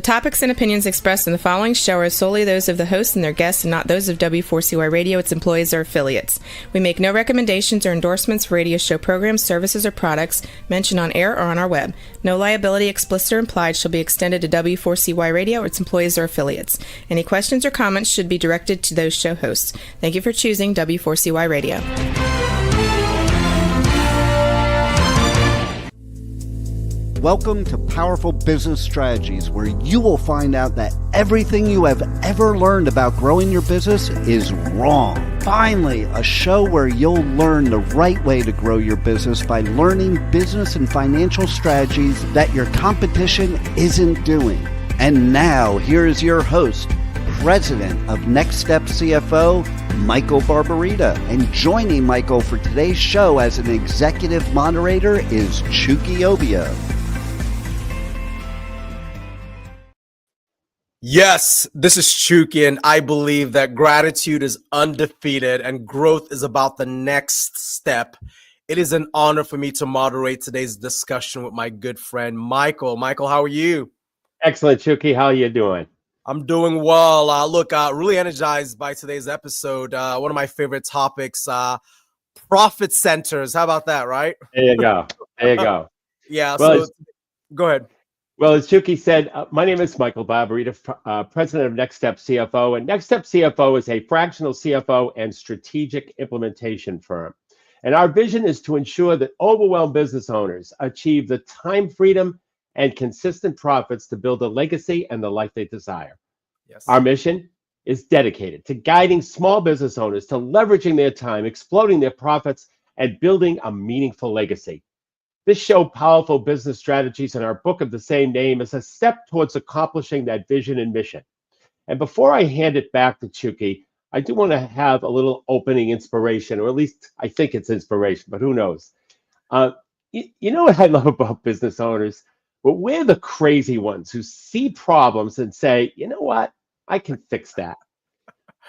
topics and opinions expressed in the following show are solely those of the host and their guests and not those of W4CY Radio, its employees, or affiliates. We make no recommendations or endorsements for radio show programs, services, or products mentioned on air or on our web. No liability, explicit or implied, shall be extended to W4CY Radio or its employees or affiliates. Any questions or comments should be directed to those show hosts. Thank you for choosing W4CY Radio. Welcome to Powerful Business Strategies, where you will find out that everything you have ever learned about growing your business is wrong. Finally, a show where you'll learn the right way to grow your business by learning business and financial strategies that your competition isn't doing. And now, here is your host, President of Next Step CFO, Michael Barbarita. And joining Michael for today's show as an executive moderator is Chucky Obia. Yes, this is Chucky, and I believe that gratitude is undefeated and growth is about the next step. It is an honor for me to moderate today's discussion with my good friend, Michael. Michael, how are you? Excellent, Chucky. How are you doing? I'm doing well. Really energized by today's episode. One of my favorite topics, profit centers. How about that, right? There you go. There you go. Yeah, well, so go ahead. Well, as Chucky said, my name is Michael Barbarita, President of Next Step CFO. And Next Step CFO is a fractional CFO and strategic implementation firm. And our vision is to ensure that overwhelmed business owners achieve the time freedom and consistent profits to build a legacy and the life they desire. Yes. Our mission is dedicated to guiding small business owners to leveraging their time, exploding their profits, and building a meaningful legacy. This show, Powerful Business Strategies, in our book of the same name, is a step towards accomplishing that vision and mission. And before I hand it back to Chucky, I do want to have a little opening inspiration, or at least I think it's inspiration, but who knows? You know what I love about business owners? But we're the crazy ones who see problems and say, you know what? I can fix that.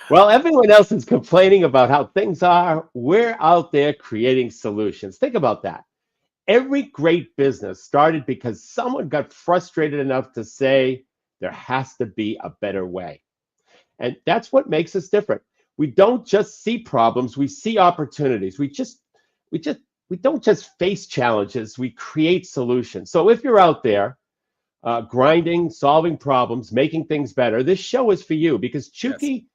While everyone else is complaining about how things are, we're out there creating solutions. Think about that. Every great business started because someone got frustrated enough to say there has to be a better way. And that's what makes us different. We don't just see problems, we see opportunities. We don't just face challenges, we create solutions. So if you're out there grinding, solving problems, making things better, this show is for you because Chucky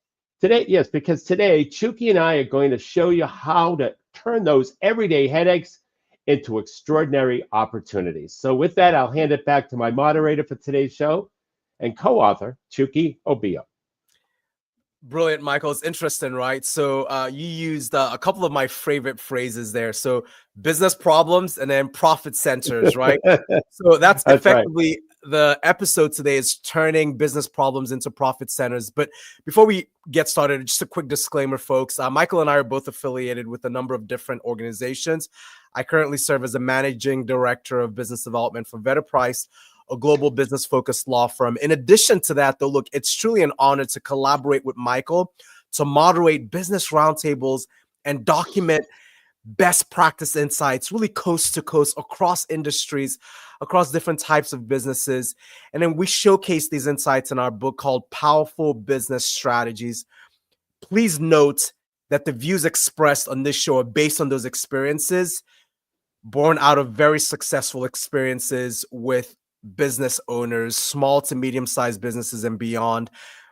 today Chucky and I are going to show you how to turn those everyday headaches into extraordinary opportunities. So with that, I'll hand it back to my moderator for today's show and co-author, Chucky Obia. Brilliant, Michael. It's interesting, right? So you used a couple of my favorite phrases there. So business problems and then profit centers, right? So that's effectively right. The episode today is turning business problems into profit centers. But before we get started, just a quick disclaimer, folks. Michael and I are both affiliated with a number of different organizations. I currently serve as a managing director of business development for Vedder Price, a global business-focused law firm. In addition to that, though, look, it's truly an honor to collaborate with Michael to moderate business roundtables and document best practice insights, really coast to coast, across industries, across different types of businesses. And then we showcase these insights in our book called Powerful Business Strategies. Please note that the views expressed on this show are based on those experiences, born out of very successful experiences with business owners, small to medium-sized businesses and beyond.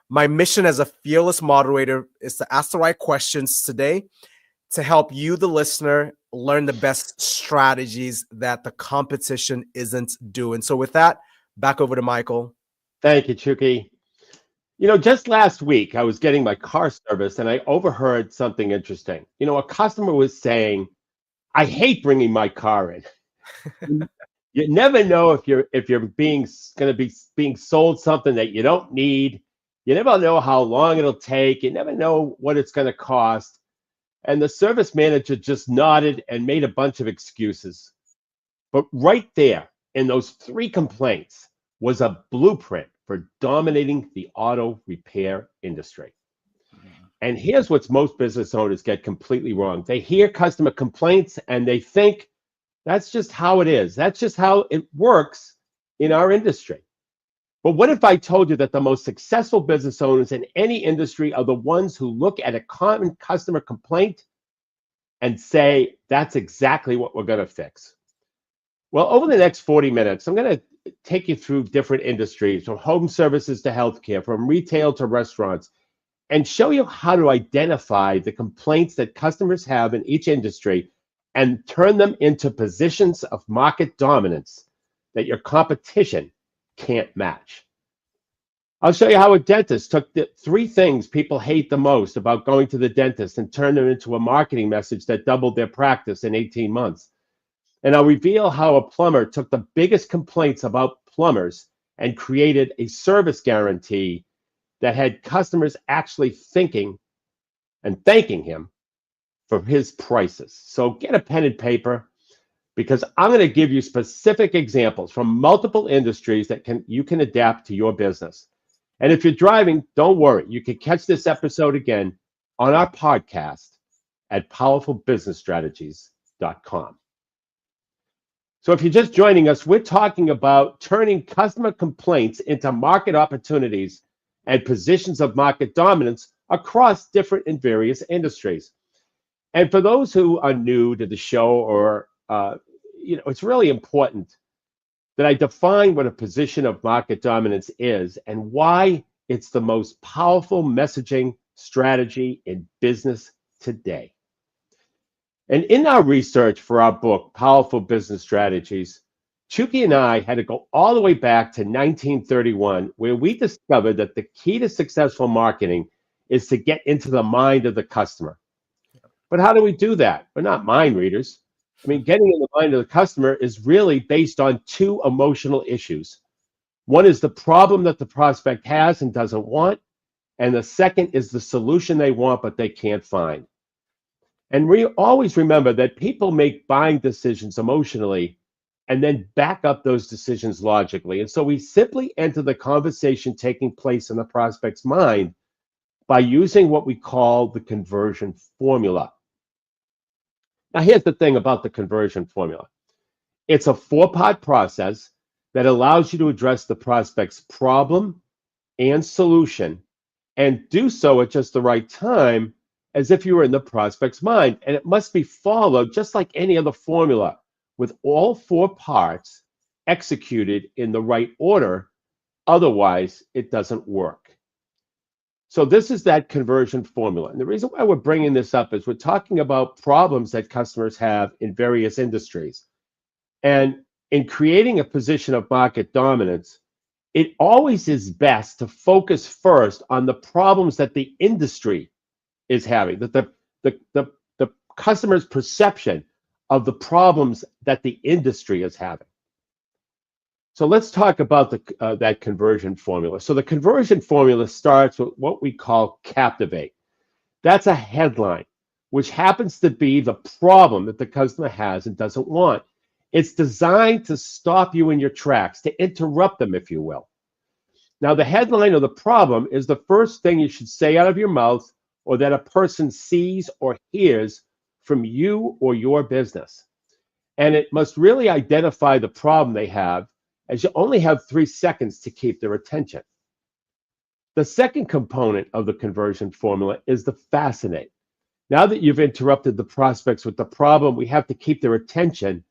My mission as a fearless moderator is to ask the right questions today to help you, the listener, learn the best strategies that the competition isn't doing. So with that, back over to Michael. Thank you, Chucky. You know, just last week, I was getting my car serviced and I overheard something interesting. You know, a customer was saying, I hate bringing my car in. You never know if you're going to be being sold something that you don't need. You never know how long it'll take. You never know what it's going to cost. And the service manager just nodded and made a bunch of excuses. But right there in those 3 complaints was a blueprint for dominating the auto repair industry. And here's what most business owners get completely wrong. They hear customer complaints and they think that's just how it is. That's just how it works in our industry. But what if I told you that the most successful business owners in any industry are the ones who look at a common customer complaint and say, that's exactly what we're going to fix? Well, over the next 40 minutes, I'm going to take you through different industries, from home services to healthcare, from retail to restaurants, and show you how to identify the complaints that customers have in each industry and turn them into positions of market dominance that your competition can't match. I'll show you how a dentist took the 3 things people hate the most about going to the dentist and turned them into a marketing message that doubled their practice in 18 months. And I'll reveal how a plumber took the biggest complaints about plumbers and created a service guarantee that had customers actually thinking and thanking him for his prices. So get a pen and paper, because I'm going to give you specific examples from multiple industries that you can adapt to your business. And if you're driving, don't worry. You can catch this episode again on our podcast at powerfulbusinessstrategies.com. So if you're just joining us, we're talking about turning customer complaints into market opportunities and positions of market dominance across different and various industries. And for those who are new to the show, or it's really important that I define what a position of market dominance is and why it's the most powerful messaging strategy in business today. And in our research for our book, Powerful Business Strategies, Chucky and I had to go all the way back to 1931, where we discovered that the key to successful marketing is to get into the mind of the customer. But how do we do that? We're not mind readers. I mean, getting in the mind of the customer is really based on 2 emotional issues. One is the problem that the prospect has and doesn't want, and the second is the solution they want but they can't find. And we always remember that people make buying decisions emotionally and then back up those decisions logically. And so we simply enter the conversation taking place in the prospect's mind by using what we call the conversion formula. Now, here's the thing about the conversion formula. It's a 4-part process that allows you to address the prospect's problem and solution, and do so at just the right time, as if you were in the prospect's mind. And it must be followed just like any other formula, with all 4 parts executed in the right order. Otherwise, it doesn't work. So this is that conversion formula. And the reason why we're bringing this up is we're talking about problems that customers have in various industries. And in creating a position of market dominance, it always is best to focus first on the problems that the industry is having, that the customer's perception of the problems that the industry is having. So let's talk about that conversion formula. So the conversion formula starts with what we call captivate. That's a headline, which happens to be the problem that the customer has and doesn't want. It's designed to stop you in your tracks, to interrupt them, if you will. Now, the headline of the problem is the first thing you should say out of your mouth, or that a person sees or hears from you or your business. And it must really identify the problem they have, as you only have 3 seconds to keep their attention. The second component of the conversion formula is the fascinate. Now that you've interrupted the prospects with the problem, we have to keep their attention,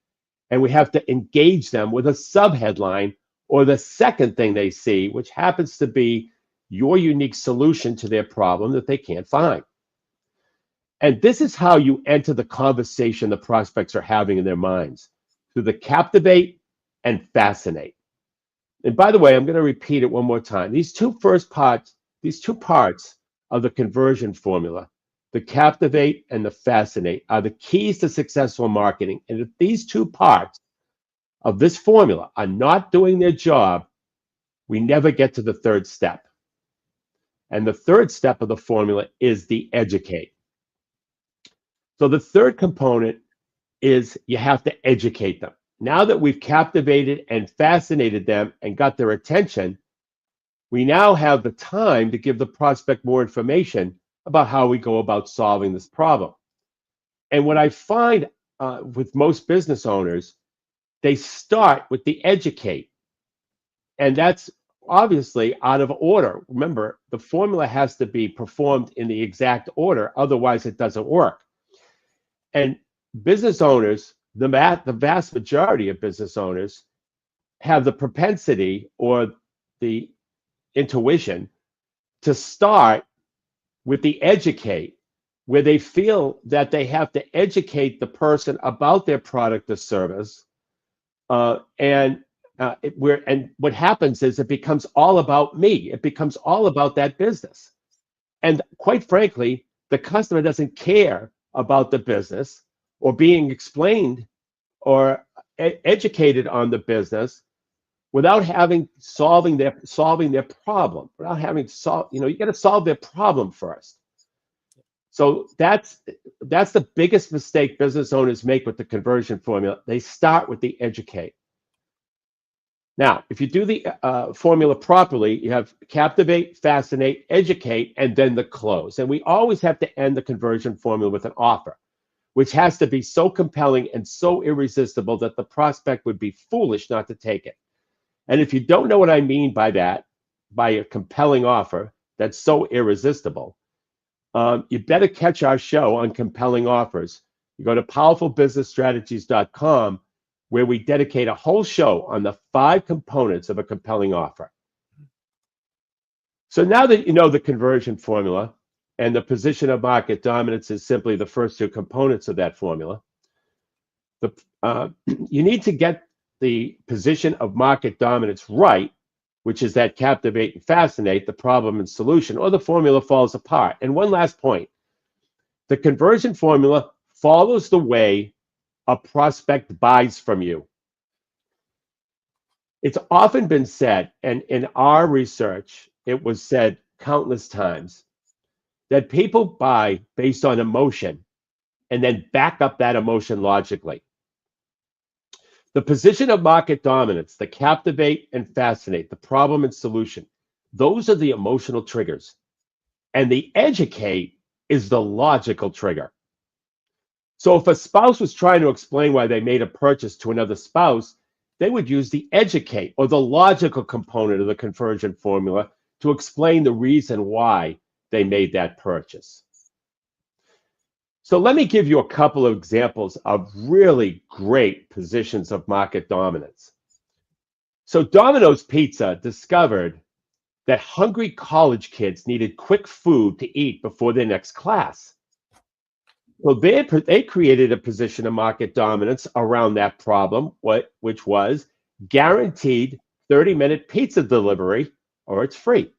and we have to engage them with a subheadline, or the second thing they see, which happens to be your unique solution to their problem that they can't find. And this is how you enter the conversation the prospects are having in their minds, through the captivate and fascinate. And by the way, I'm going to repeat it one more time. These two parts of the conversion formula, the captivate and the fascinate, are the keys to successful marketing. And if these 2 parts of this formula are not doing their job, we never get to the 3rd step. And the 3rd step of the formula is the educate. So the 3rd component is you have to educate them. Now that we've captivated and fascinated them and got their attention, we now have the time to give the prospect more information about how we go about solving this problem. And what I find with most business owners, they start with the educate. And that's obviously out of order. Remember, the formula has to be performed in the exact order, otherwise it doesn't work. And business owners, the vast majority of business owners, have the propensity or the intuition to start with the educate, where they feel that they have to educate the person about their product or service. And what happens is it becomes all about me. It becomes all about that business. And quite frankly, the customer doesn't care about the business or being explained or educated on the business without having solving their problem, without having solved, you got to solve their problem first. So that's the biggest mistake business owners make with the conversion formula. They start with the educate. Now, if you do the formula properly, you have captivate, fascinate, educate, and then the close. And we always have to end the conversion formula with an offer, which has to be so compelling and so irresistible that the prospect would be foolish not to take it. And if you don't know what I mean by that, by a compelling offer that's so irresistible, you better catch our show on compelling offers. You go to powerfulbusinessstrategies.com, where we dedicate a whole show on the 5 components of a compelling offer. So now that you know the conversion formula and the position of market dominance is simply the first 2 components of that formula, you need to get the position of market dominance right, which is that captivate and fascinate, the problem and solution, or the formula falls apart. And one last point, the conversion formula follows the way a prospect buys from you. It's often been said, and in our research, it was said countless times, that people buy based on emotion and then back up that emotion logically. The position of market dominance, the captivate and fascinate, the problem and solution, those are the emotional triggers. And the educate is the logical trigger. So if a spouse was trying to explain why they made a purchase to another spouse, they would use the educate or the logical component of the conversion formula to explain the reason why they made that purchase. So let me give you a couple of examples of really great positions of market dominance. So Domino's Pizza discovered that hungry college kids needed quick food to eat before their next class. Well, they created a position of market dominance around that problem, which was guaranteed 30-minute pizza delivery or it's free.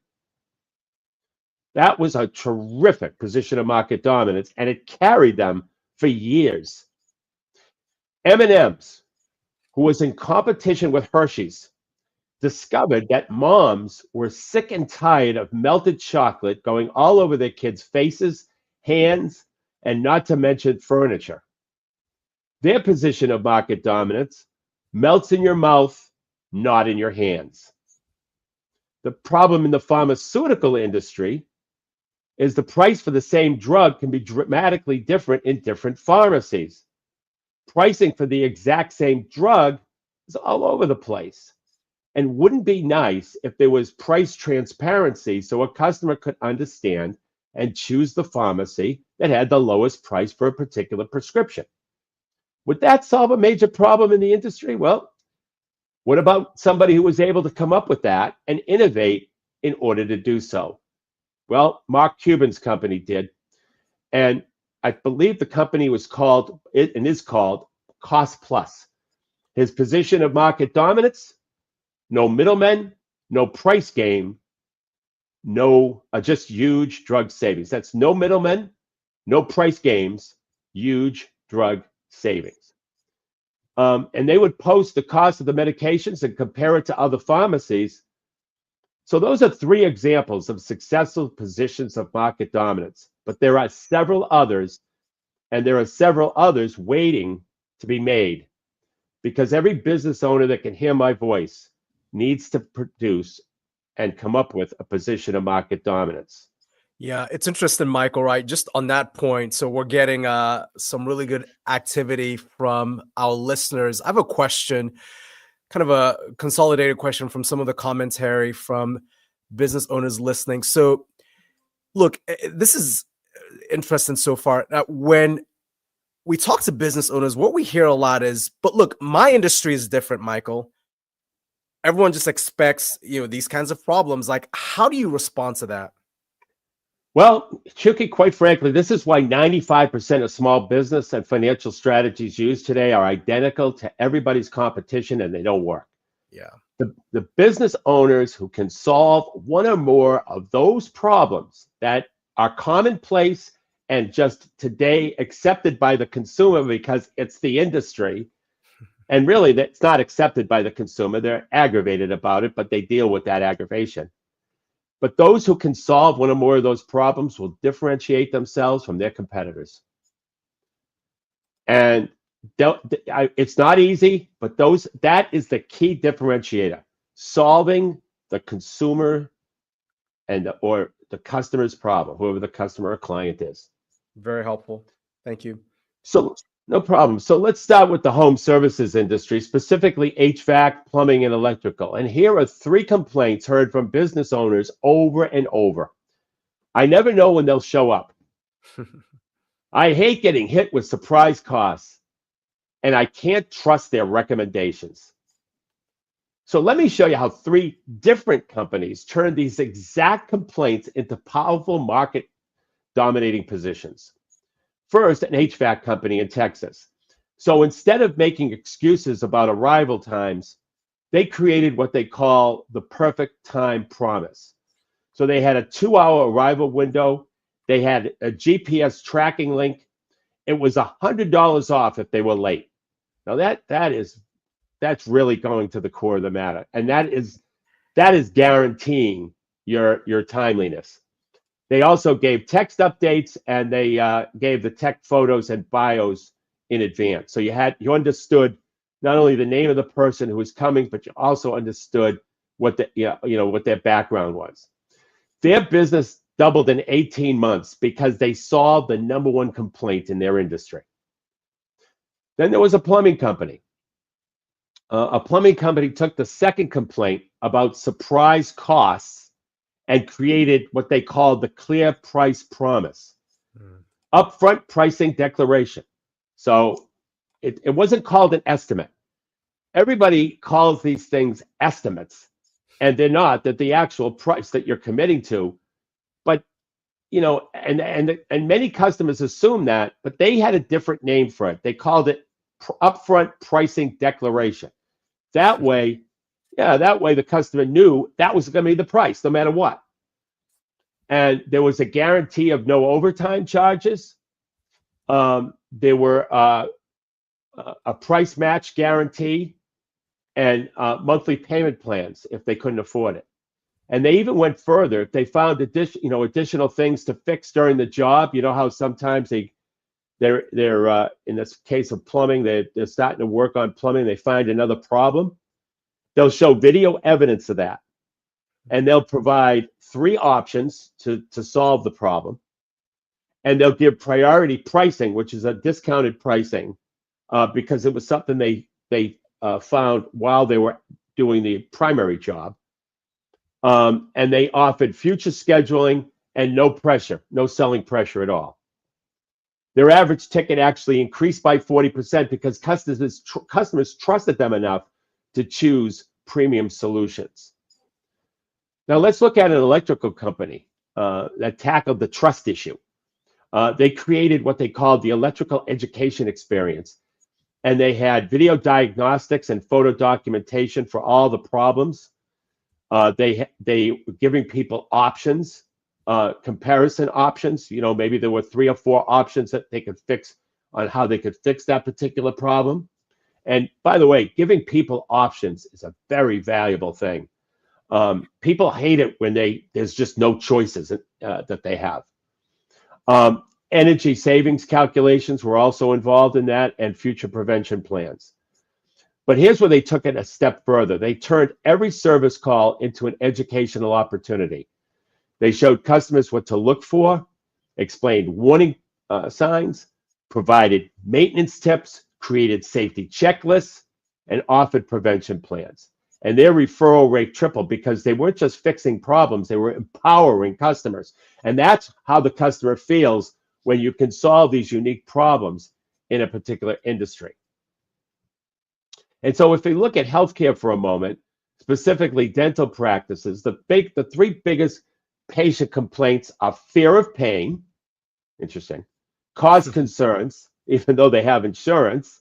That was a terrific position of market dominance, and it carried them for years. M&M's, who was in competition with Hershey's, discovered that moms were sick and tired of melted chocolate going all over their kids' faces, hands, and not to mention furniture. Their position of market dominance melts in your mouth, not in your hands. The problem in the pharmaceutical industry is the price for the same drug can be dramatically different in different pharmacies. Pricing for the exact same drug is all over the place. And wouldn't be nice if there was price transparency so a customer could understand and choose the pharmacy that had the lowest price for a particular prescription. Would that solve a major problem in the industry? Well, what about somebody who was able to come up with that and innovate in order to do so? Well, Mark Cuban's company did. And I believe the company was called, and is called, Cost Plus. His position of market dominance, no middlemen, no price game, no just huge drug savings. That's no middlemen, no price games, huge drug savings. And they would post the cost of the medications and compare it to other pharmacies. So those are 3 examples of successful positions of market dominance, but there are several others, and there are several others waiting to be made, because every business owner that can hear my voice needs to produce and come up with a position of market dominance. Yeah, it's interesting, Michael, right? Just on that point. So we're getting some really good activity from our listeners. I have a question. kind of a consolidated question from some of the commentary from business owners listening. So, look, this is interesting so far. When we talk to business owners, what we hear a lot is, but look, my industry is different, Michael. Everyone just expects, these kinds of problems. Like, how do you respond to that? Well, Shuki, quite frankly, this is why 95% of small business and financial strategies used today are identical to everybody's competition, and they don't work. Yeah. The business owners who can solve one or more of those problems that are commonplace and just today accepted by the consumer because it's the industry, and really that's not accepted by the consumer. They're aggravated about it, but they deal with that aggravation. But those who can solve one or more of those problems will differentiate themselves from their competitors. And it's not easy, but that is the key differentiator: solving the consumer or the customer's problem, whoever the customer or client is. Very helpful. Thank you. So no problem. So let's start with the home services industry, specifically HVAC, plumbing, and electrical. And here are 3 complaints heard from business owners over and over. I never know when they'll show up. I hate getting hit with surprise costs, and I can't trust their recommendations. So let me show you how 3 different companies turned these exact complaints into powerful market dominating positions. First, an HVAC company in Texas. So instead of making excuses about arrival times, they created what they call the perfect time promise. So they had a 2-hour arrival window. They had a GPS tracking link. It was $100 off if they were late. Now that's really going to the core of the matter, and that is guaranteeing your timeliness. They also gave text updates, and they gave the tech photos and bios in advance. So you understood not only the name of the person who was coming, but you also understood what what their background was. Their business doubled in 18 months because they solved the #1 complaint in their industry. Then there was a plumbing company. A plumbing company took the second complaint about surprise costs and created what they called the clear price promise. Upfront pricing declaration. So it wasn't called an estimate. Everybody calls these things estimates, and they're not. They're the actual price that you're committing to. But and many customers assume that, but they had a different name for it. They called it upfront pricing declaration. That way the customer knew that was going to be the price, no matter what. And there was a guarantee of no overtime charges. There were a price match guarantee and monthly payment plans if they couldn't afford it. And they even went further. If they found additional things to fix during the job, you know how sometimes they're in this case of plumbing, they're starting to work on plumbing, they find another problem. They'll show video evidence of that, and they'll provide 3 options to solve the problem. And they'll give priority pricing, which is a discounted pricing, because it was something they found while they were doing the primary job. And they offered future scheduling and no pressure, no selling pressure at all. Their average ticket actually increased by 40% because customers trusted them enough to choose premium solutions. Now let's look at an electrical company that tackled the trust issue. They created what they called the electrical education experience, and they had video diagnostics and photo documentation for all the problems. They were giving people options, comparison options. Maybe there were 3 or 4 options that they could fix on how they could fix that particular problem. And by the way, giving people options is a very valuable thing. People hate it when there's just no choices that they have. Energy savings calculations were also involved in that, and future prevention plans. But here's where they took it a step further. They turned every service call into an educational opportunity. They showed customers what to look for, explained warning signs, provided maintenance tips, created safety checklists, and offered prevention plans. And their referral rate tripled because they weren't just fixing problems, they were empowering customers. And that's how the customer feels when you can solve these unique problems in a particular industry. And so if we look at healthcare for a moment, specifically dental practices, the three biggest patient complaints are fear of pain, interesting, cost concerns, even though they have insurance,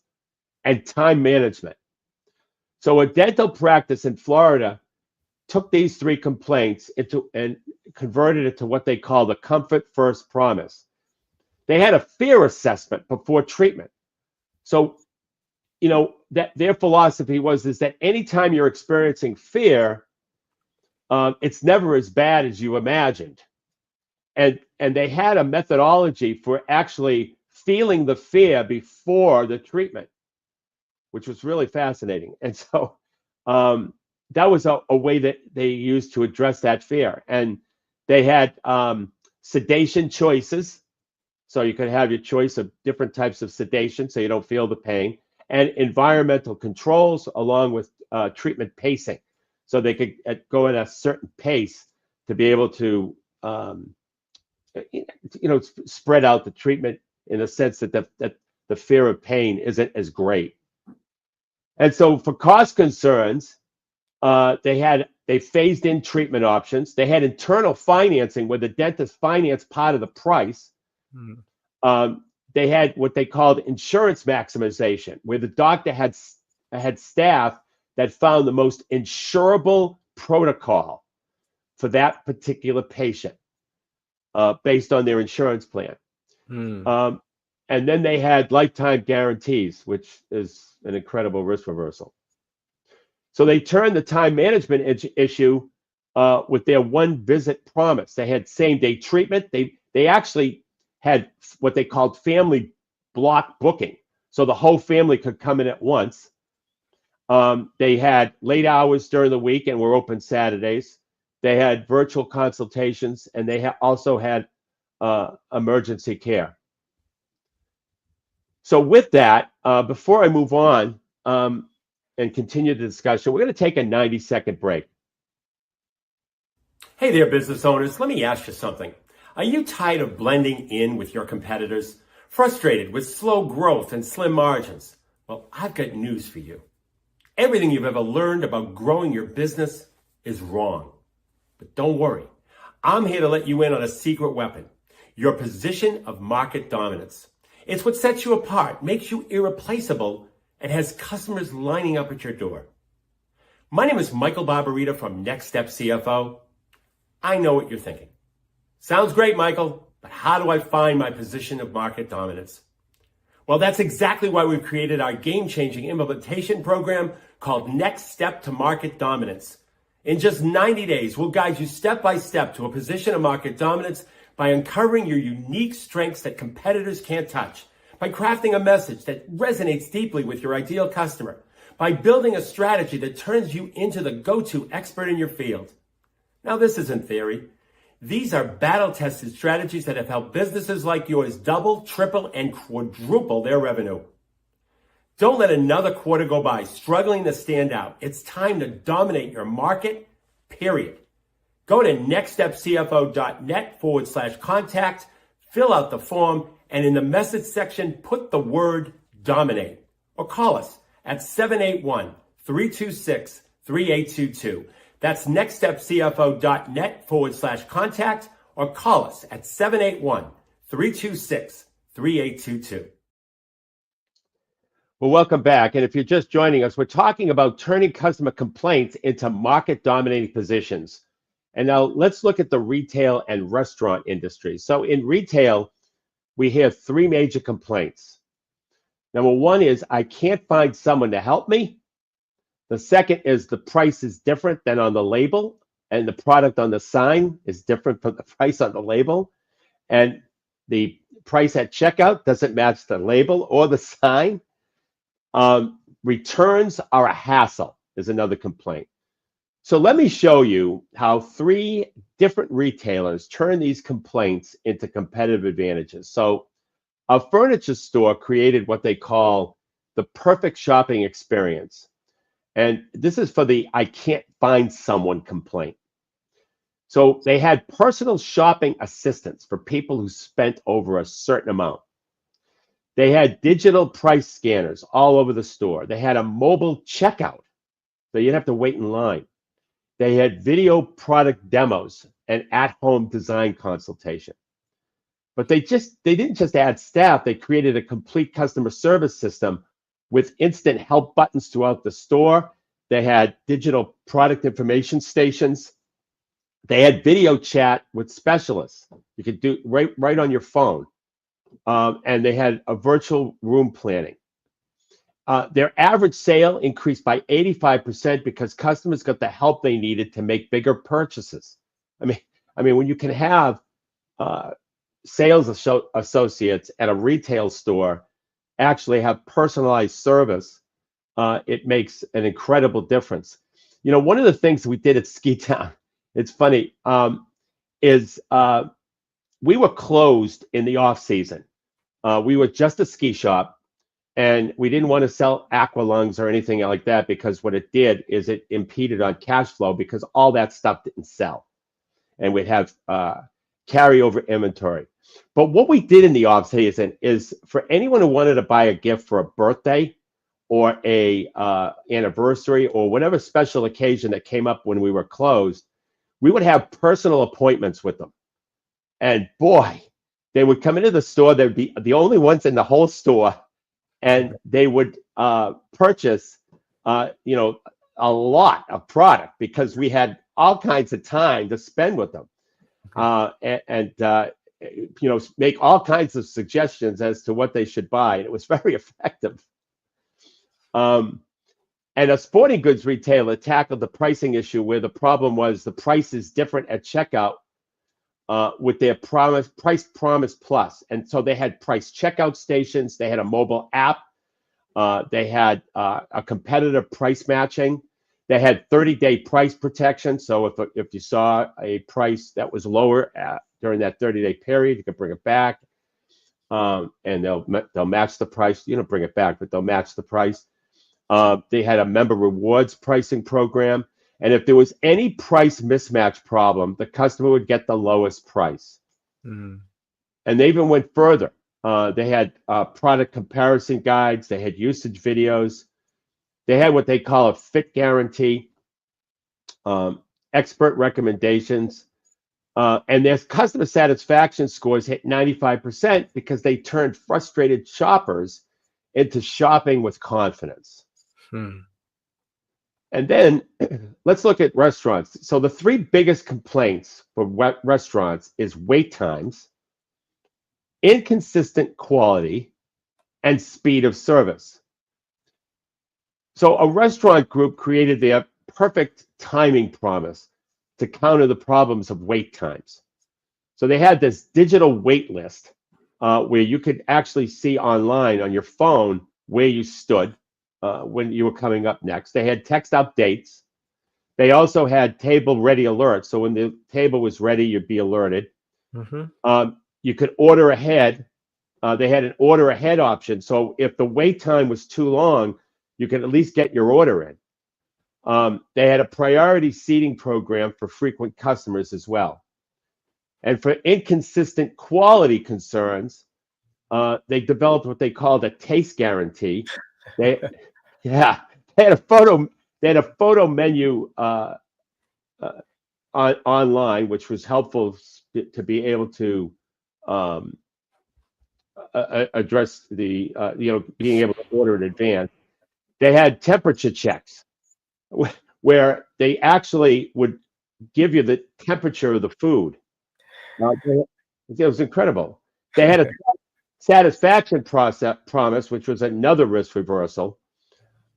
and time management. So a dental practice in Florida took these three complaints and converted it to what they call the Comfort First Promise. They had a fear assessment before treatment. So, that their philosophy is that anytime you're experiencing fear, it's never as bad as you imagined. And they had a methodology for actually feeling the fear before the treatment, which was really fascinating. And so that was a way that they used to address that fear. And they had sedation choices. So you could have your choice of different types of sedation so you don't feel the pain, and environmental controls along with treatment pacing. So they could go at a certain pace to be able to, spread out the treatment in a sense that the fear of pain isn't as great. And so for cost concerns, they phased in treatment options. They had internal financing where the dentist financed part of the price. They had what they called insurance maximization, where the doctor had staff that found the most insurable protocol for that particular patient based on their insurance plan. And then they had lifetime guarantees, which is an incredible risk reversal. So they turned the time management issue with their one visit promise. They had same day treatment. They actually had what they called family block booking. So the whole family could come in at once. They had late hours during the week and were open Saturdays. They had virtual consultations, and they also had emergency care. So with that, before I move on and continue the discussion, we're going to take a 90-second break. Hey there, business owners. Let me ask you something. Are you tired of blending in with your competitors? Frustrated with slow growth and slim margins? Well, I've got news for you. Everything you've ever learned about growing your business is wrong. But don't worry. I'm here to let you in on a secret weapon, your position of market dominance. It's what sets you apart, makes you irreplaceable, and has customers lining up at your door. My name is Michael Barbarita from Next Step CFO. I know what you're thinking. Sounds great, Michael, but how do I find my position of market dominance? Well, that's exactly why we've created our game-changing implementation program called Next Step to Market Dominance. In just 90 days, we'll guide you step by step to a position of market dominance by uncovering your unique strengths that competitors can't touch, by crafting a message that resonates deeply with your ideal customer, by building a strategy that turns you into the go-to expert in your field. Now, this isn't theory. These are battle-tested strategies that have helped businesses like yours double, triple, and quadruple their revenue. Don't let another quarter go by struggling to stand out. It's time to dominate your market, period. Go to nextstepcfo.net/contact, fill out the form, and in the message section, put the word dominate. Or call us at 781-326-3822. That's nextstepcfo.net/contact, or call us at 781-326-3822. Well, welcome back. And if you're just joining us, we're talking about turning customer complaints into market dominating positions. And now let's look at the retail and restaurant industry. So in retail, we hear three major complaints. Number one is, I can't find someone to help me. The second is the price is different than on the label, and the product on the sign is different from the price on the label. And the price at checkout doesn't match the label or the sign. Returns are a hassle is another complaint. So let me show you how three different retailers turn these complaints into competitive advantages. So a furniture store created what they call the perfect shopping experience. And this is for the I can't find someone complaint. So they had personal shopping assistants for people who spent over a certain amount. They had digital price scanners all over the store. They had a mobile checkout, so you'd have to wait in line. They had video product demos and at-home design consultation. But they didn't just add staff, they created a complete customer service system with instant help buttons throughout the store. They had digital product information stations. They had video chat with specialists. You could do right on your phone. And they had a virtual room planning. Their average sale increased by 85% because customers got the help they needed to make bigger purchases. I mean, when you can have sales associates at a retail store actually have personalized service, it makes an incredible difference. You know, one of the things we did at Ski Town, it's funny, is we were closed in the off season. We were just a ski shop, and we didn't want to sell aqualungs or anything like that, because what it did is it impeded on cash flow because all that stuff didn't sell, and we'd have carryover inventory. But what we did in the off season is for anyone who wanted to buy a gift for a birthday or a anniversary or whatever special occasion that came up when we were closed, we would have personal appointments with them. And boy, they would come into the store. They'd be the only ones in the whole store, and they would purchase, a lot of product because we had all kinds of time to spend with them, and make all kinds of suggestions as to what they should buy. And it was very effective. And a sporting goods retailer tackled the pricing issue where the problem was the price is different at checkout with their Price Promise Plus. And so they had price checkout stations. They had a mobile app. They had a competitive price matching. They had 30-day price protection. So if you saw a price that was lower during that 30-day period, you could bring it back, and they'll match the price. You don't bring it back, but they'll match the price. They had a member rewards pricing program. And if there was any price mismatch problem, the customer would get the lowest price. And they even went further. They had product comparison guides. They had usage videos. They had what they call a fit guarantee, expert recommendations. And their customer satisfaction scores hit 95% because they turned frustrated shoppers into shopping with confidence. And then let's look at restaurants. So the three biggest complaints for restaurants is wait times, inconsistent quality, and speed of service. So a restaurant group created their perfect timing promise to counter the problems of wait times. So they had this digital wait list where you could actually see online on your phone where you stood when you were coming up next. They had text updates. They also had table ready alerts. So when the table was ready, you'd be alerted. You could order ahead. They had an order ahead option. So if the wait time was too long, you could at least get your order in. They had a priority seating program for frequent customers as well. And for inconsistent quality concerns, they developed what they called a taste guarantee. They had a photo menu online, which was helpful to be able to address the being able to order in advance. They had temperature checks where they actually would give you the temperature of the food. It was incredible. They had a satisfaction promise, which was another risk reversal.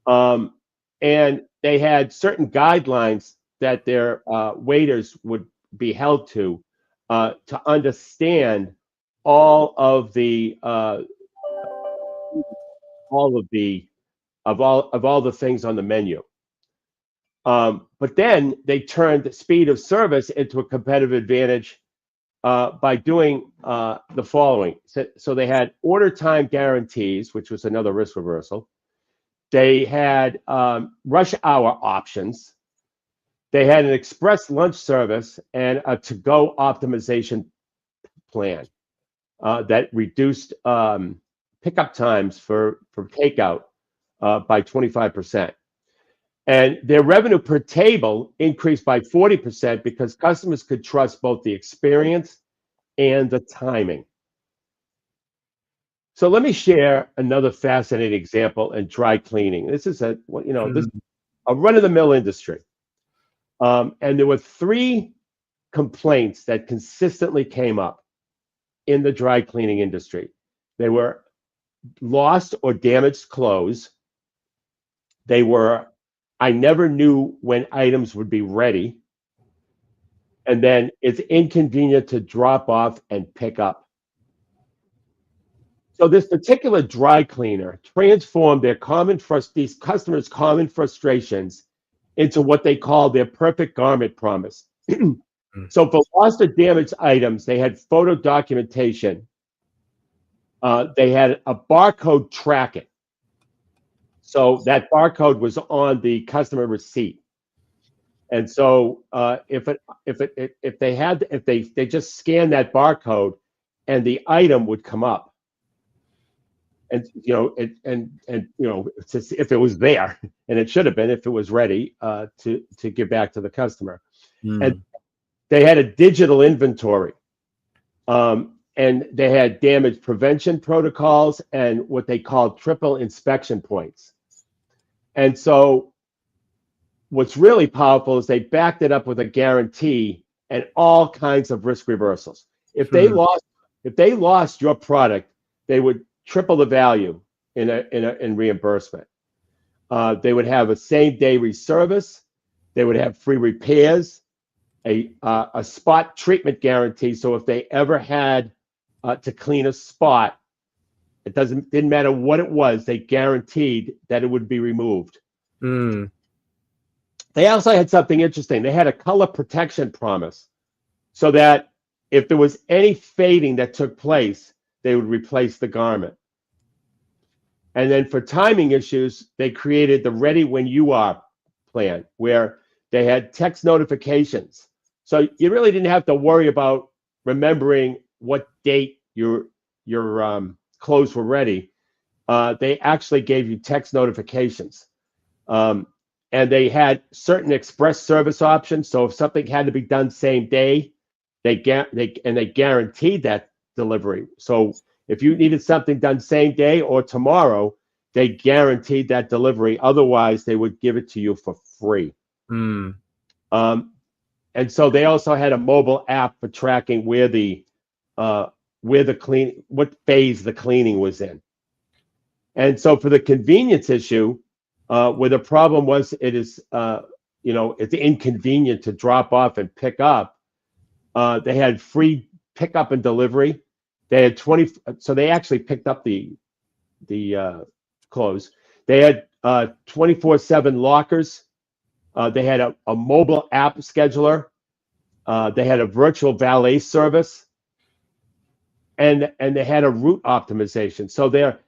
And they had certain guidelines that their waiters would be held to understand all of the things on the menu. But then they turned the speed of service into a competitive advantage by doing the following. So they had order time guarantees, which was another risk reversal. They had rush hour options. They had an express lunch service and a to-go optimization plan that reduced pickup times for takeout by 25%. And their revenue per table increased by 40% because customers could trust both the experience and the timing. So let me share another fascinating example in dry cleaning. This is a run-of-the-mill industry. And there were 3 complaints that consistently came up in the dry cleaning industry. They were lost or damaged clothes. They were, I never knew when items would be ready. And then it's inconvenient to drop off and pick up. So this particular dry cleaner transformed these customers' common frustrations into what they call their perfect garment promise. So for lost or damaged items, they had photo documentation. They had a barcode tracking. So that barcode was on the customer receipt. And so if they just scanned that barcode and the item would come up. And it's just, if it was there, and it should have been if it was ready to give back to the customer. And they had a digital inventory, and they had damage prevention protocols and what they called triple inspection points. And so what's really powerful is they backed it up with a guarantee and all kinds of risk reversals. If they lost your product, they would triple the value in reimbursement. They would have a same-day reservice. They would have free repairs, a spot treatment guarantee. So if they ever had to clean a spot, it didn't matter what it was. They guaranteed that it would be removed. They also had something interesting. They had a color protection promise, so that if there was any fading that took place, they would replace the garment. And then for timing issues, they created the Ready When You Are plan, where they had text notifications. So you really didn't have to worry about remembering what date your clothes were ready. They actually gave you text notifications. And they had certain express service options. So if something had to be done same day, they guaranteed that delivery. So if you needed something done same day or tomorrow, they guaranteed that delivery. Otherwise, they would give it to you for free. And so they also had a mobile app for tracking what phase the cleaning was in. And so for the convenience issue, where the problem was, it's inconvenient to drop off and pick up. They had free pickup and delivery. They had 20, so they actually picked up the clothes. They had 24/7 lockers. They had a mobile app scheduler. They had a virtual valet service, and they had a route optimization. So their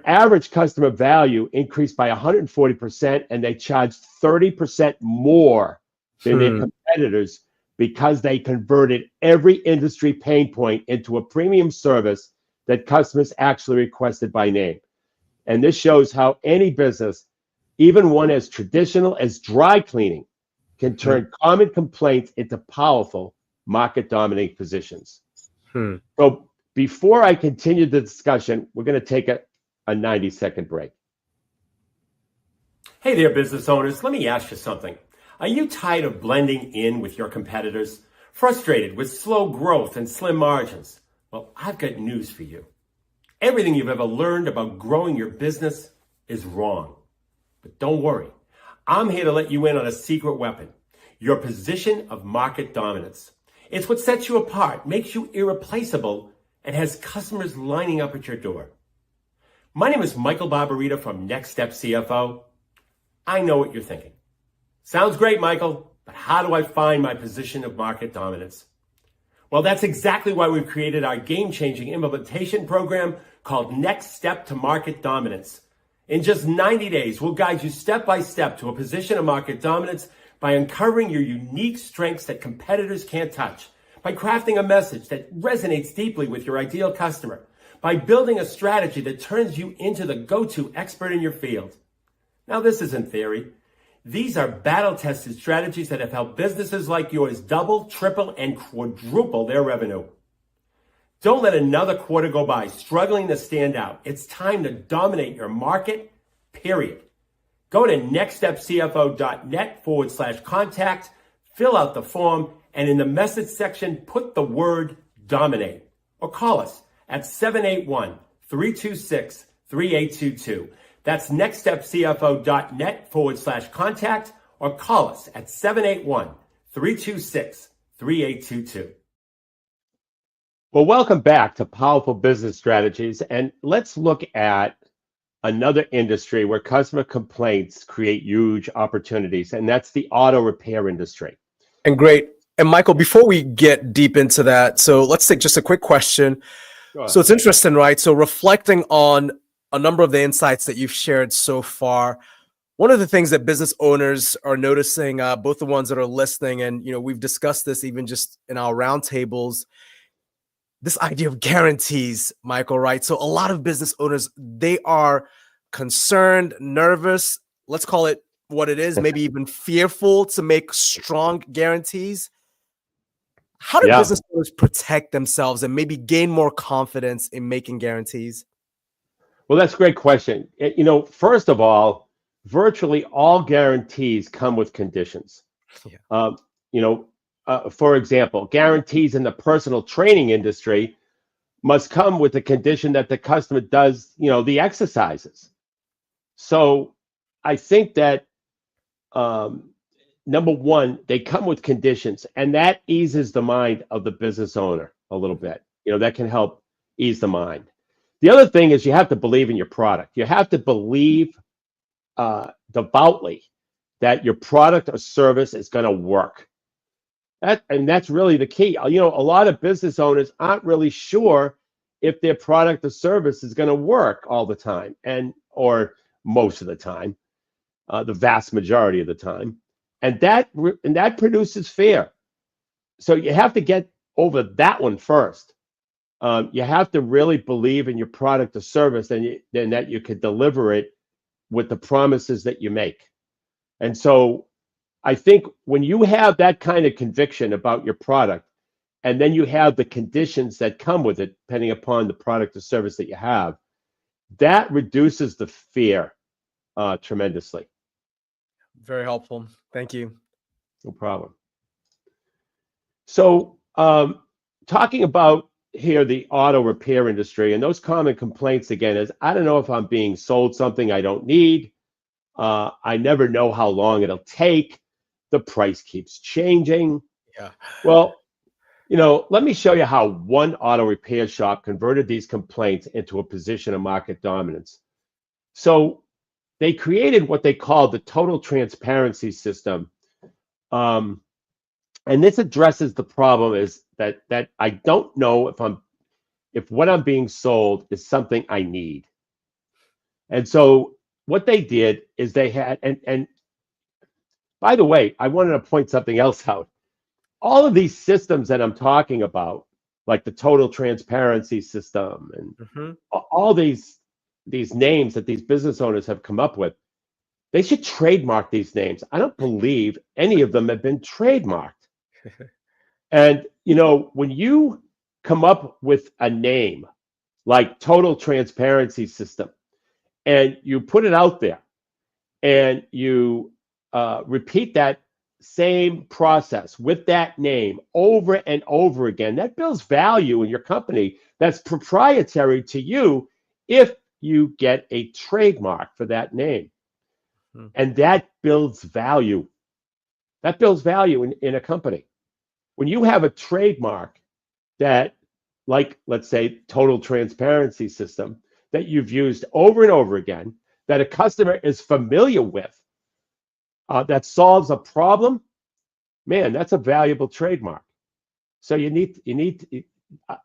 average customer value increased by 140%, and they charged 30% more than their competitors, because they converted every industry pain point into a premium service that customers actually requested by name. And this shows how any business, even one as traditional as dry cleaning, can turn common complaints into powerful market-dominating positions. So before I continue the discussion, we're going to take a 90-second break. Hey there, business owners. Let me ask you something. Are you tired of blending in with your competitors? Frustrated with slow growth and slim margins? Well, I've got news for you. Everything you've ever learned about growing your business is wrong. But don't worry. I'm here to let you in on a secret weapon: your position of market dominance. It's what sets you apart, makes you irreplaceable, and has customers lining up at your door. My name is Michael Barbarita from Next Step CFO. I know what you're thinking. Sounds great, Michael, but how do I find my position of market dominance? Well, that's exactly why we've created our game-changing implementation program called Next Step to Market Dominance. In just 90 days, we'll guide you step by step to a position of market dominance by uncovering your unique strengths that competitors can't touch, by crafting a message that resonates deeply with your ideal customer, by building a strategy that turns you into the go-to expert in your field. Now, this isn't theory. These are battle-tested strategies that have helped businesses like yours double, triple, and quadruple their revenue. Don't let another quarter go by struggling to stand out. It's time to dominate your market, period. Go to nextstepcfo.net/contact, fill out the form, and in the message section, put the word dominate. Or call us at 781-326-3822. That's nextstepcfo.net/contact, or call us at 781-326-3822. Well, welcome back to Powerful Business Strategies. And let's look at another industry where customer complaints create huge opportunities, and that's the auto repair industry. And great. And Michael, before we get deep into that, so let's take just a quick question. So it's interesting, right? So reflecting on a number of the insights that you've shared so far, one of the things that business owners are noticing, both the ones that are listening, and we've discussed this even just in our roundtables, this idea of guarantees, Michael, right? So a lot of business owners, they are concerned, nervous, let's call it what it is, maybe even fearful to make strong guarantees. How do business owners protect themselves and maybe gain more confidence in making guarantees? Well, that's a great question. First of all, virtually all guarantees come with conditions. Yeah. For example, guarantees in the personal training industry must come with the condition that the customer does, the exercises. So I think that, number one, they come with conditions, and that eases the mind of the business owner a little bit. That can help ease the mind. The other thing is you have to believe in your product. You have to believe devoutly that your product or service is going to work. That's really the key. A lot of business owners aren't really sure if their product or service is going to work all the time, or most of the time, the vast majority of the time, and that produces fear. So you have to get over that one first. You have to really believe in your product or service, and that you could deliver it with the promises that you make. And so I think when you have that kind of conviction about your product, and then you have the conditions that come with it, depending upon the product or service that you have, that reduces the fear tremendously. Very helpful. Thank you. No problem. So talking about here the auto repair industry, and those common complaints again is, I don't know if I'm being sold something I don't need. I never know how long it'll take. The price keeps changing. Yeah. Well, let me show you how one auto repair shop converted these complaints into a position of market dominance. So they created what they called the total transparency system. And this addresses the problem is that I don't know if what I'm being sold is something I need. And so what they did is they had, and by the way, I wanted to point something else out. All of these systems that I'm talking about, like the total transparency system and all these names that these business owners have come up with, they should trademark these names. I don't believe any of them have been trademarked. And, when you come up with a name like total transparency system and you put it out there and you repeat that same process with that name over and over again, that builds value in your company that's proprietary to you if you get a trademark for that name. And that builds value. That builds value in a company. When you have a trademark that, like, let's say, total transparency system that you've used over and over again, that a customer is familiar with, that solves a problem, man, that's a valuable trademark. So you need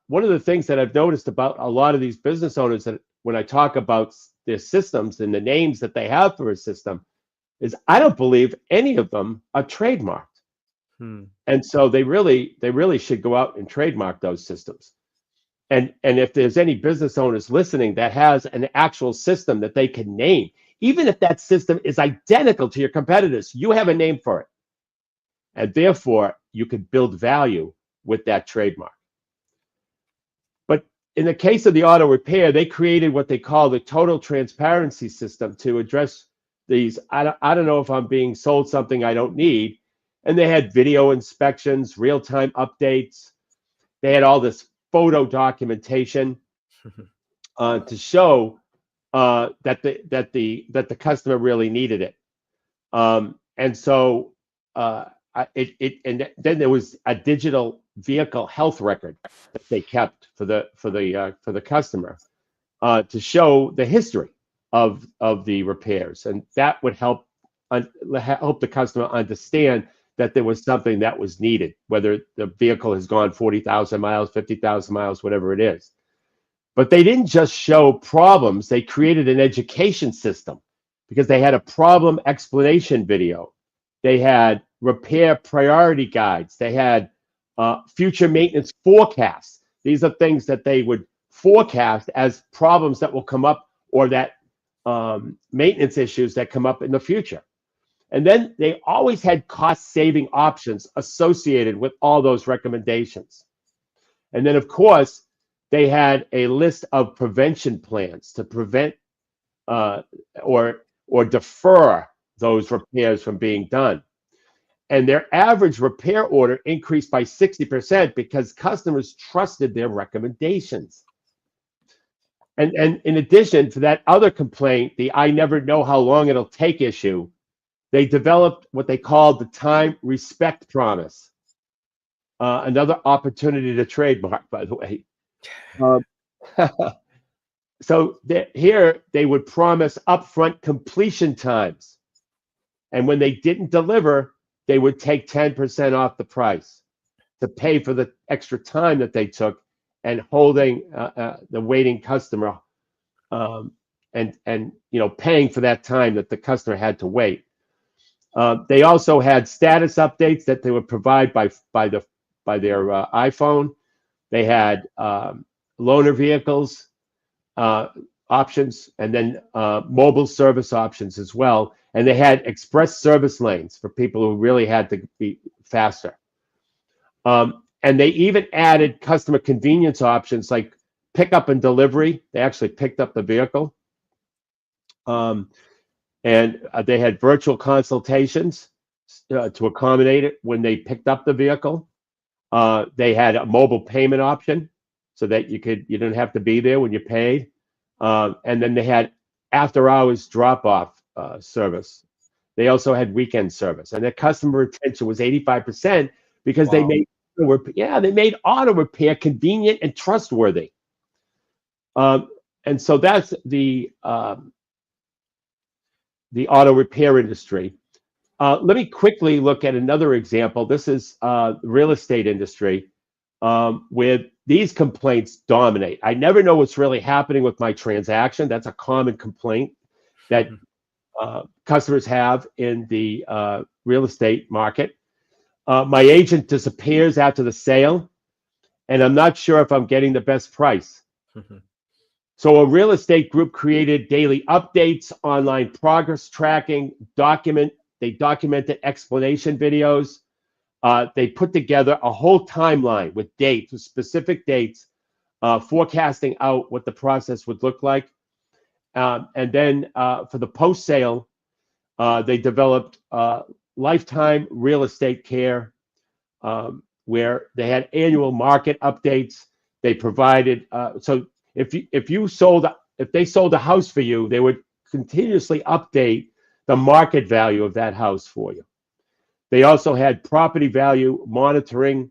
one of the things that I've noticed about a lot of these business owners, that when I talk about their systems and the names that they have for a system is I don't believe any of them are trademarked. And so they really should go out and trademark those systems. And if there's any business owners listening that has an actual system that they can name, even if that system is identical to your competitors, you have a name for it. And therefore, you could build value with that trademark. But in the case of the auto repair, they created what they call the total transparency system to address these. I don't know if I'm being sold something I don't need. And they had video inspections, real-time updates. They had all this photo documentation to show that the customer really needed it. And so and then there was a digital vehicle health record that they kept for the customer to show the history of the repairs, and that would help the customer understand that there was something that was needed, whether the vehicle has gone 40,000 miles, 50,000 miles, whatever it is. But they didn't just show problems. They created an education system because they had a problem explanation video. They had repair priority guides. They had future maintenance forecasts. These are things that they would forecast as problems that will come up or that maintenance issues that come up in the future. And then they always had cost-saving options associated with all those recommendations. And then, of course, they had a list of prevention plans to prevent or defer those repairs from being done. And their average repair order increased by 60% because customers trusted their recommendations. And in addition to that other complaint, the I never know how long it'll take issue, they developed what they called the time respect promise. Another opportunity to trademark, by the way. So here they would promise upfront completion times. And when they didn't deliver, they would take 10% off the price to pay for the extra time that they took and holding the waiting customer and paying for that time that the customer had to wait. They also had status updates that they would provide by their iPhone. They had loaner vehicles options, and then mobile service options as well. And they had express service lanes for people who really had to be faster. And they even added customer convenience options like pickup and delivery. They actually picked up the vehicle. And they had virtual consultations to accommodate it when they picked up the vehicle. They had a mobile payment option so that you didn't have to be there when you paid. And then they had after-hours drop-off service. They also had weekend service, and their customer retention was 85% because they made auto repair convenient and trustworthy. And so that's the auto repair industry. Let me quickly look at another example. This is the real estate industry, where these complaints dominate. I never know what's really happening with my transaction. That's a common complaint that customers have in the real estate market. My agent disappears after the sale, and I'm not sure if I'm getting the best price. So a real estate group created daily updates, online progress tracking, they documented explanation videos. They put together a whole timeline with dates, with specific dates, forecasting out what the process would look like. And then for the post-sale, they developed lifetime real estate care, where they had annual market updates. They provided so if they sold a house for you, they would continuously update the market value of that house for you. They also had property value monitoring,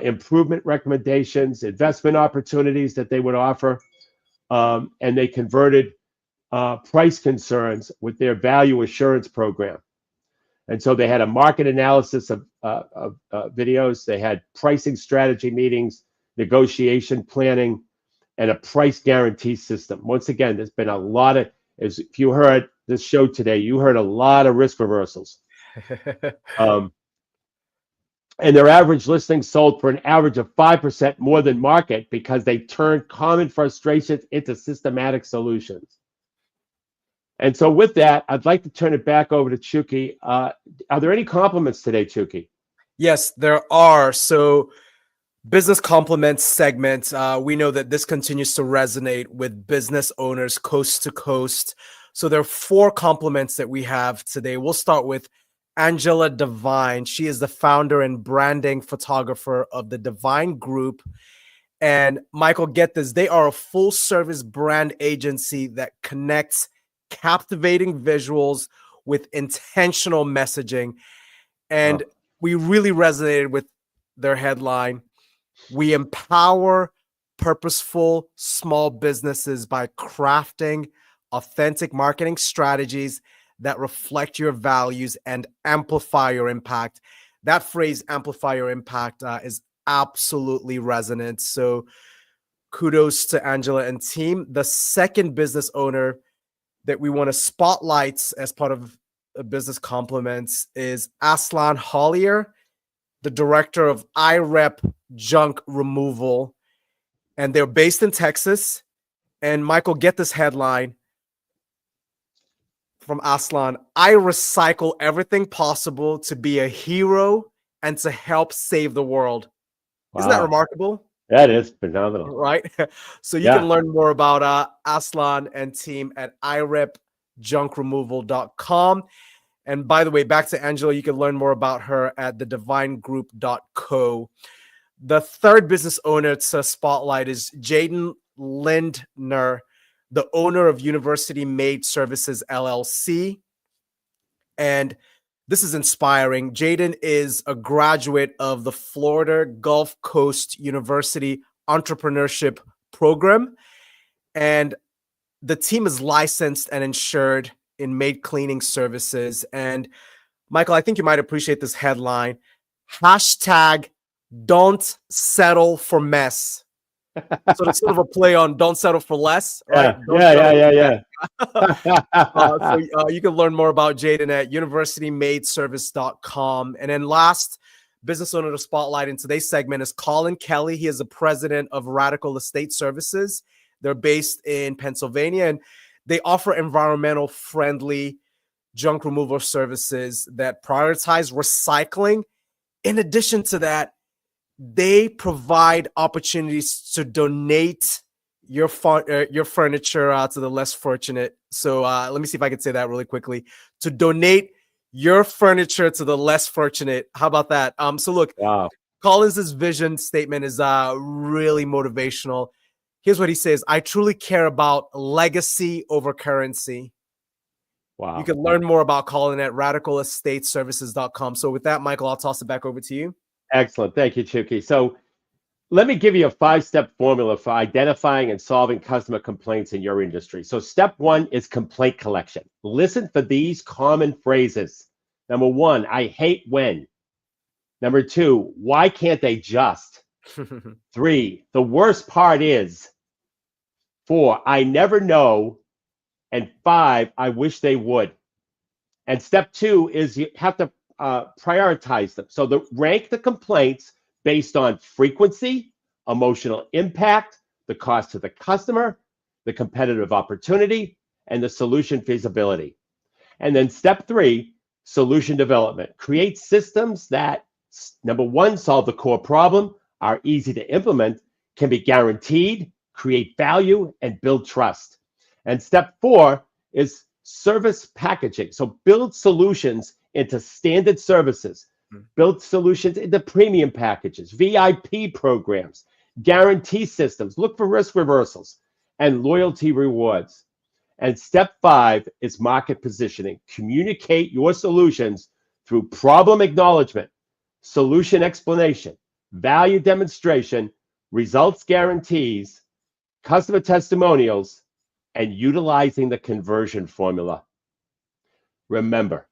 improvement recommendations, investment opportunities that they would offer, and they converted price concerns with their value assurance program. And so they had a market analysis of videos. They had pricing strategy meetings, negotiation planning, and a price guarantee system. Once again, there's been a lot of, if you heard this show today, you heard a lot of risk reversals. And their average listings sold for an average of 5% more than market because they turned common frustrations into systematic solutions. And so with that, I'd like to turn it back over to Chuki. Are there any compliments today, Chuki? Yes, there are. So business compliments segment, we know that this continues to resonate with business owners coast to coast. So there are 4 compliments that we have today. We'll start with Angela Devine. She is the founder and branding photographer of the Devine Group. And Michael, get this, they are a full service brand agency that connects captivating visuals with intentional messaging. And we really resonated with their headline. We empower purposeful small businesses by crafting authentic marketing strategies that reflect your values and amplify your impact. That phrase, amplify your impact, is absolutely resonant. So kudos to Angela and team. The second business owner that we want to spotlight as part of business compliments is Aslan Hollier, the director of iRep Junk Removal. And they're based in Texas. And Michael, get this headline from Aslan: I recycle everything possible to be a hero and to help save the world. Wow. Isn't that remarkable? That is phenomenal. Right? So you can learn more about Aslan and team at irepjunkremoval.com. And by the way, back to Angela, you can learn more about her at thedevinegroup.co. The third business owner to spotlight is Jaden Lindner, the owner of University Made Services, LLC. And this is inspiring. Jaden is a graduate of the Florida Gulf Coast University Entrepreneurship Program. And the team is licensed and insured in maid cleaning services. And Michael, I think you might appreciate this headline. Hashtag don't settle for mess. So it's sort of a play on don't settle for less. Right? Yeah. So you can learn more about Jaden at universitymadeservice.com. And then last business owner to spotlight in today's segment is Colin Kelly. He is the president of Radical Estate Services. They're based in Pennsylvania, and they offer environmental friendly junk removal services that prioritize recycling. In addition to that, they provide opportunities to donate your furniture to the less fortunate. So let me see if I can say that really quickly. To donate your furniture to the less fortunate. How about that? So look, wow. Collins's vision statement is really motivational. Here's what he says: I truly care about legacy over currency. Wow. You can learn more about Colin at radicalestateservices.com. So with that, Michael, I'll toss it back over to you. Excellent. Thank you, Chuki. So let me give you a 5-step formula for identifying and solving customer complaints in your industry. So step 1 is complaint collection. Listen for these common phrases. Number 1, I hate when. Number 2, why can't they just? 3, the worst part is. 4, I never know. And 5, I wish they would. And step 2 is you have to prioritize them. So rank the complaints based on frequency, emotional impact, the cost to the customer, the competitive opportunity, and the solution feasibility. And then step 3, solution development. Create systems that, number 1, solve the core problem, are easy to implement, can be guaranteed, create value, and build trust. And step 4 is service packaging. So build solutions into standard services, build solutions into premium packages, VIP programs, guarantee systems, look for risk reversals, and loyalty rewards. And step 5 is market positioning. Communicate your solutions through problem acknowledgement, solution explanation, value demonstration, results guarantees, customer testimonials, and utilizing the conversion formula. Remember,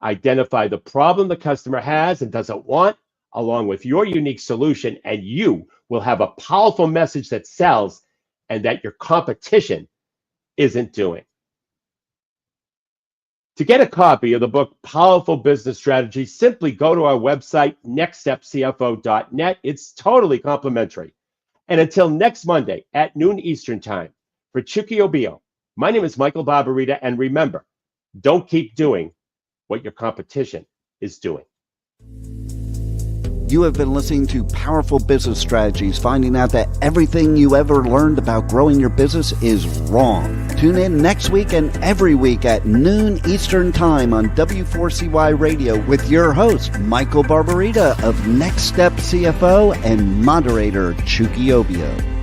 identify the problem the customer has and doesn't want, along with your unique solution, and you will have a powerful message that sells and that your competition isn't doing. To get a copy of the book, Powerful Business Strategy, simply go to our website, nextstepcfo.net. It's totally complimentary. And until next Monday at noon Eastern Time, for Chucky Obio, my name is Michael Barbarita, and remember, don't keep doing what your competition is doing. You have been listening to Powerful Business Strategies, finding out that everything you ever learned about growing your business is wrong. Tune in next week and every week at noon Eastern Time on W4CY Radio with your host, Michael Barbarita of Next Step CFO and moderator Chucky Obio.